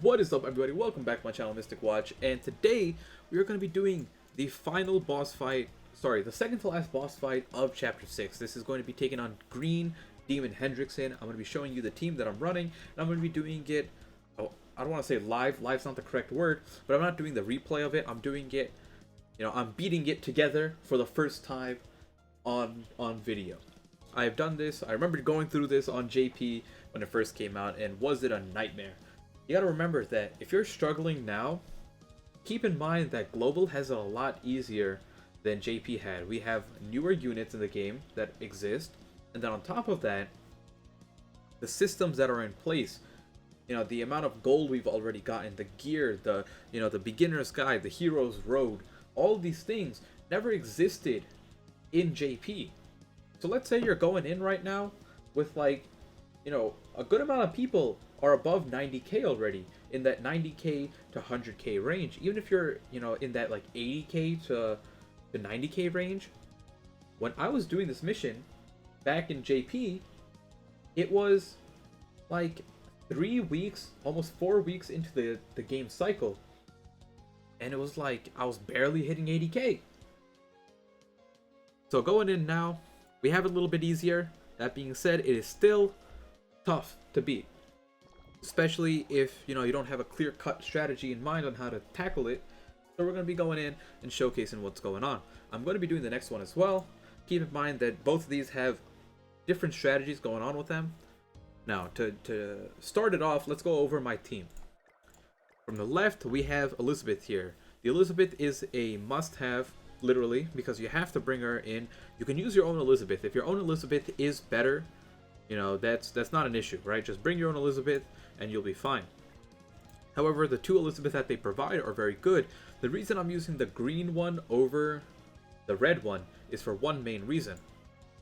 What is up, everybody? Welcome back to my channel, Mystic Watch, and today we are going to be doing the final boss fight, the second to last boss fight of Chapter 6. This is going to be taking on Green Demon Hendrickson. I'm going to be showing you the team that I'm running, and I'm going to be doing it, I don't want to say live, live's not the correct word, but I'm not doing the replay of it. I'm doing it, I'm beating it together for the first time on video. I've done this, I remember going through this on JP when it first came out, and was it a nightmare? You gotta remember that if you're struggling now, keep in mind that Global has it a lot easier than JP had. We have newer units in the game that exist, and then on top of that, the systems that are in place, the amount of gold we've already gotten, the gear, the beginner's guide, the hero's road, all these things never existed in JP. So let's say you're going in right now with a good amount of people are above 90k already, in that 90k to 100k range. Even if you're, in that 80k to 90k range. When I was doing this mission back in JP, it was like 3 weeks, almost 4 weeks into the game cycle. And it was like I was barely hitting 80k. So going in now, we have it a little bit easier. That being said, it is still tough to beat. Especially if, you don't have a clear-cut strategy in mind on how to tackle it. So we're going to be going in and showcasing what's going on. I'm going to be doing the next one as well. Keep in mind that both of these have different strategies going on with them. Now, to start it off, let's go over my team. From the left, we have Elizabeth here. The Elizabeth is a must-have, literally, because you have to bring her in. You can use your own Elizabeth. If your own Elizabeth is better, that's not an issue, right? Just bring your own Elizabeth and you'll be fine. However, the two Elizabeth that they provide are very good. The reason I'm using the green one over the red one is for one main reason.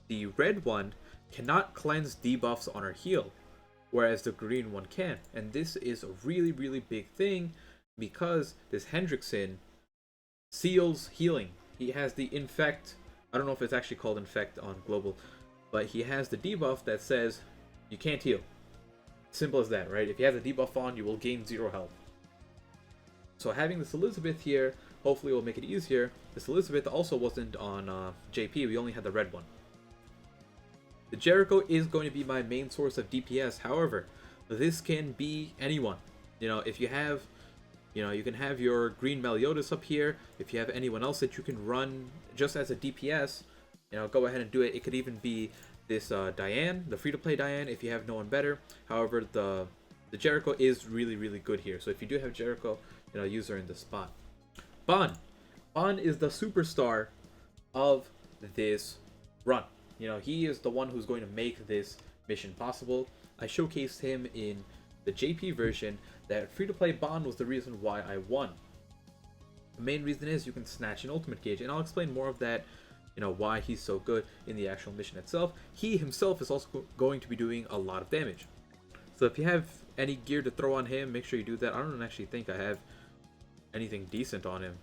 The red one cannot cleanse debuffs on her heal, whereas the green one can. And this is a really, really big thing because this Hendrickson seals healing. He has the infect. I don't know if it's actually called infect on global, but he has the debuff that says you can't heal. Simple as that, right? If you have the debuff on, you will gain 0 health. So having this Elizabeth here, hopefully will make it easier. This Elizabeth also wasn't on JP, we only had the red one. The Jericho is going to be my main source of DPS, however, this can be anyone. If you have, you can have your green Meliodas up here. If you have anyone else that you can run just as a DPS, go ahead and do it. It could even be this Diane, the free-to-play Diane, if you have no one better. However, the Jericho is really, really good here. So if you do have Jericho, use her in this spot. Ban is the superstar of this run. He is the one who's going to make this mission possible. I showcased him in the JP version. That free-to-play Ban was the reason why I won. The main reason is you can snatch an ultimate gauge, and I'll explain more of that, why he's so good in the actual mission itself. He himself is also going to be doing a lot of damage. So if you have any gear to throw on him, make sure you do that. I don't actually think I have anything decent on him.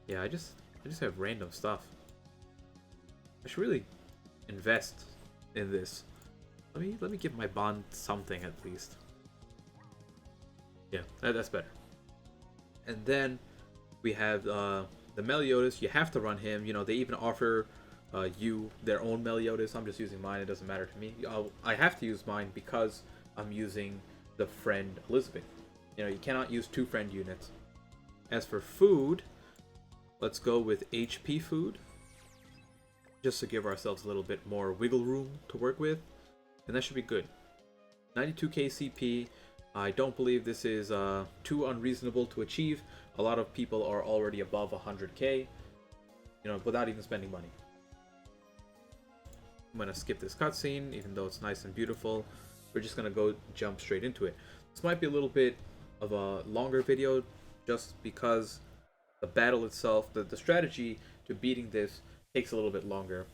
Yeah, I just have random stuff. I should really invest in this. Let me give my bond something at least. Yeah, that's better. And then we have the Meliodas. You have to run him. They even offer you their own Meliodas. I'm just using mine. It doesn't matter to me. I have to use mine because I'm using the friend Elizabeth. You cannot use 2 friend units. As for food, let's go with HP food, just to give ourselves a little bit more wiggle room to work with, and that should be good. 92k CP. I don't believe this is too unreasonable to achieve. A lot of people are already above 100k, without even spending money. I'm gonna skip this cutscene, even though it's nice and beautiful. We're just gonna go jump straight into it. This might be a little bit of a longer video, just because the battle itself, the strategy to beating this takes a little bit longer,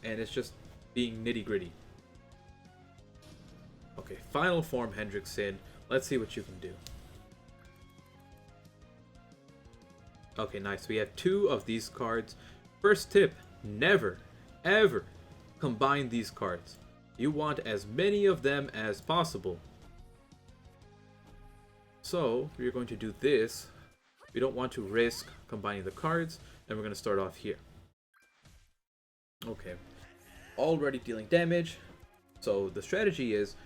and it's just being nitty-gritty. Okay, final form Hendrickson. Let's see what you can do. Okay, nice. We have 2 of these cards. First tip, never, ever combine these cards. You want as many of them as possible. So we're going to do this. We don't want to risk combining the cards, and we're going to start off here. Okay, already dealing damage. So the strategy is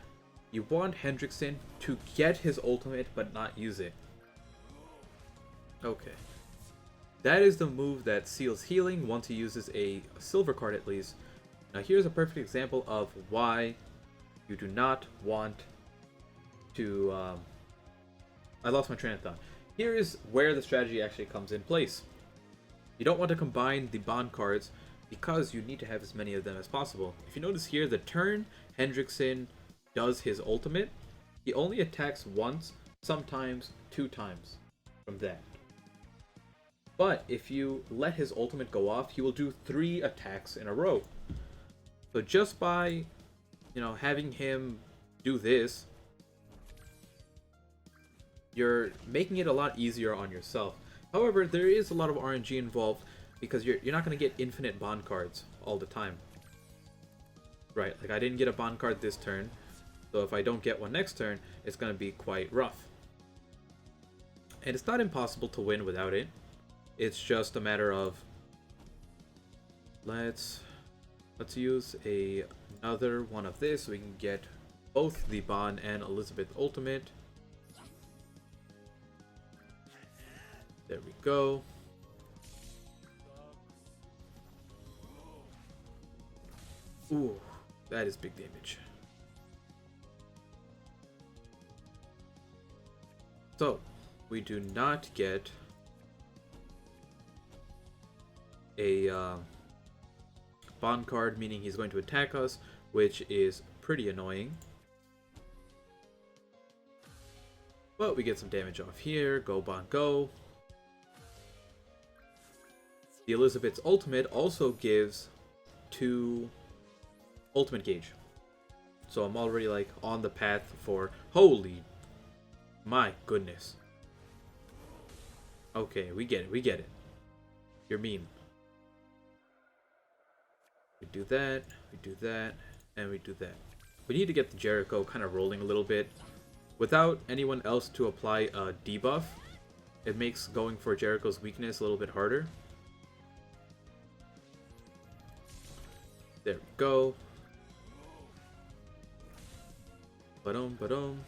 you want Hendrickson to get his ultimate but not use it. Okay. That is the move that seals healing once he uses a silver card at least. Now here's a perfect example of why you do not want to... I lost my train of thought. Here is where the strategy actually comes in place. You don't want to combine the bond cards because you need to have as many of them as possible. If you notice here, the turn Hendrickson does his ultimate, he only attacks once, sometimes 2 times from that. But if you let his ultimate go off, he will do 3 attacks in a row. So just by, having him do this, you're making it a lot easier on yourself. However, there is a lot of RNG involved because you're not going to get infinite bond cards all the time. Right, like I didn't get a bond card this turn, so if I don't get one next turn, it's going to be quite rough. And it's not impossible to win without it. It's just a matter of let's use another one of this so we can get both the Bond and Elizabeth ultimate. There we go. Ooh, that is big damage. So, we do not get a bond card, meaning he's going to attack us, which is pretty annoying. But we get some damage off here. Go, Bond, go. The Elizabeth's ultimate also gives 2 ultimate gauge. So I'm already like on the path for... Holy... My goodness. Okay, we get it. You're mean. We do that, and we do that. We need to get the Jericho kind of rolling a little bit. Without anyone else to apply a debuff, it makes going for Jericho's weakness a little bit harder. There we go. Ba-dum, ba-dum.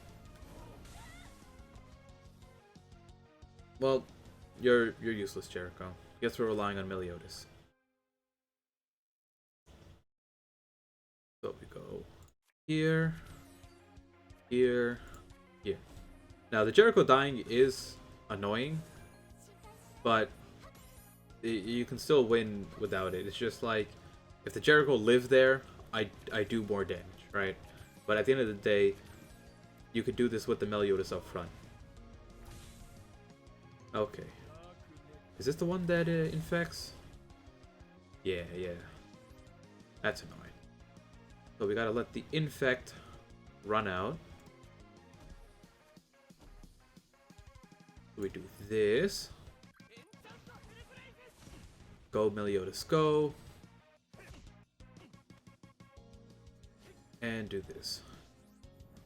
Well, you're useless, Jericho. Guess we're relying on Meliodas. So we go here, here, here. Now the Jericho dying is annoying, but you can still win without it. It's just like if the Jericho lived there, I do more damage, right? But at the end of the day, you could do this with the Meliodas up front. Okay. Is this the one that infects? Yeah. That's annoying. So we gotta let the infect run out. We do this. Go, Meliodas, go. And do this.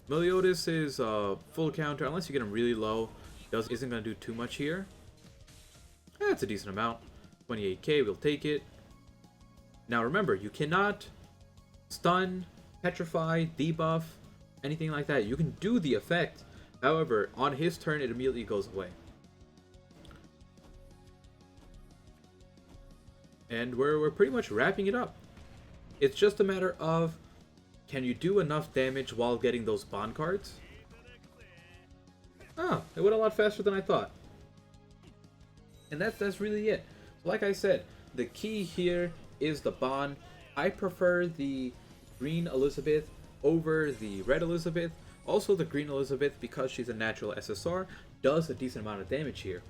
Meliodas is full counter, unless you get him really low. Isn't going to do too much here. That's a decent amount. 28k, we'll take it. Now remember, you cannot stun, petrify, debuff, anything like that. You can do the effect. However, on his turn, it immediately goes away. And we're pretty much wrapping it up. It's just a matter of, can you do enough damage while getting those bond cards? Oh, it went a lot faster than I thought. And that's really it. So like I said, the key here is the bond. I prefer the green Elizabeth over the red Elizabeth. Also the green Elizabeth, because she's a natural SSR, does a decent amount of damage here.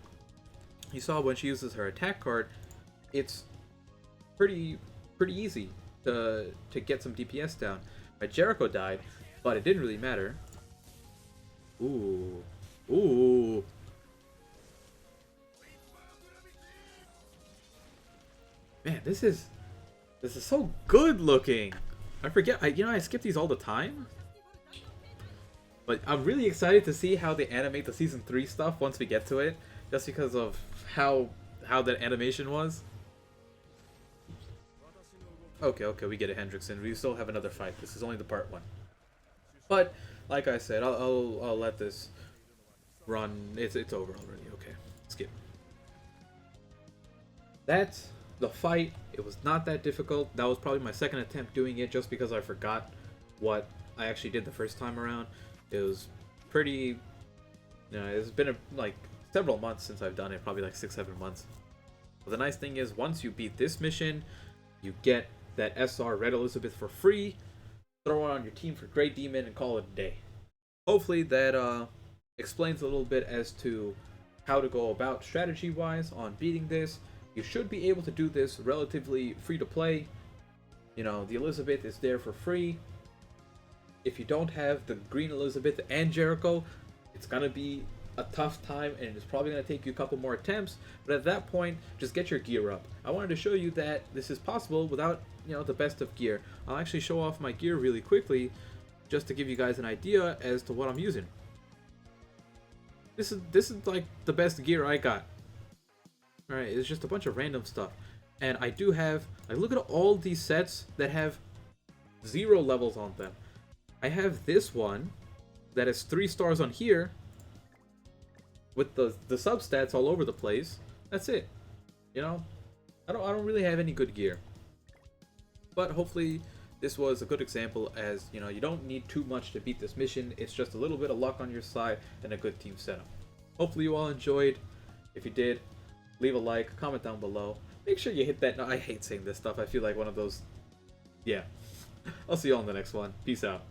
You saw when she uses her attack card, it's pretty easy to get some DPS down. My Jericho died, but it didn't really matter. Ooh. Man, this is so good looking. I forget. I skip these all the time. But I'm really excited to see how they animate the season 3 stuff once we get to it, just because of how that animation was. Okay, okay, we get it, Hendrickson. We still have another fight. This is only the part 1. But like I said, I'll let this run. It's over already. Okay, skip. That's the fight. It was not that difficult. That was probably my second attempt doing it, just because I forgot what I actually did the first time around. It was pretty. You know, it's been like several months since I've done it. Probably like 6-7 months. But the nice thing is, once you beat this mission, you get that SR Red Elizabeth for free. Throw it on your team for Grey Demon and call it a day. Hopefully that explains a little bit as to how to go about strategy-wise on beating this. You should be able to do this relatively free to play. You know, the Elizabeth is there for free. If you don't have the Green Elizabeth and Jericho, it's gonna be a tough time, and it's probably gonna take you a couple more attempts. But at that point, just get your gear up. I wanted to show you that this is possible without, you know, the best of gear. I'll actually show off my gear really quickly, just to give you guys an idea as to what I'm using. This is like the best gear I got. All right, it's just a bunch of random stuff, and I do have. Like, look at all these sets that have 0 levels on them. I have this one that has 3 stars on here, with the substats all over the place. That's it. You know, I don't really have any good gear. But hopefully this was a good example, as you know, you don't need too much to beat this mission. It's just a little bit of luck on your side and a good team setup. Hopefully you all enjoyed. If you did, leave a like, comment down below. Make sure you hit that. No, I hate saying this stuff. I feel like one of those. Yeah. I'll see you all in the next one. Peace out.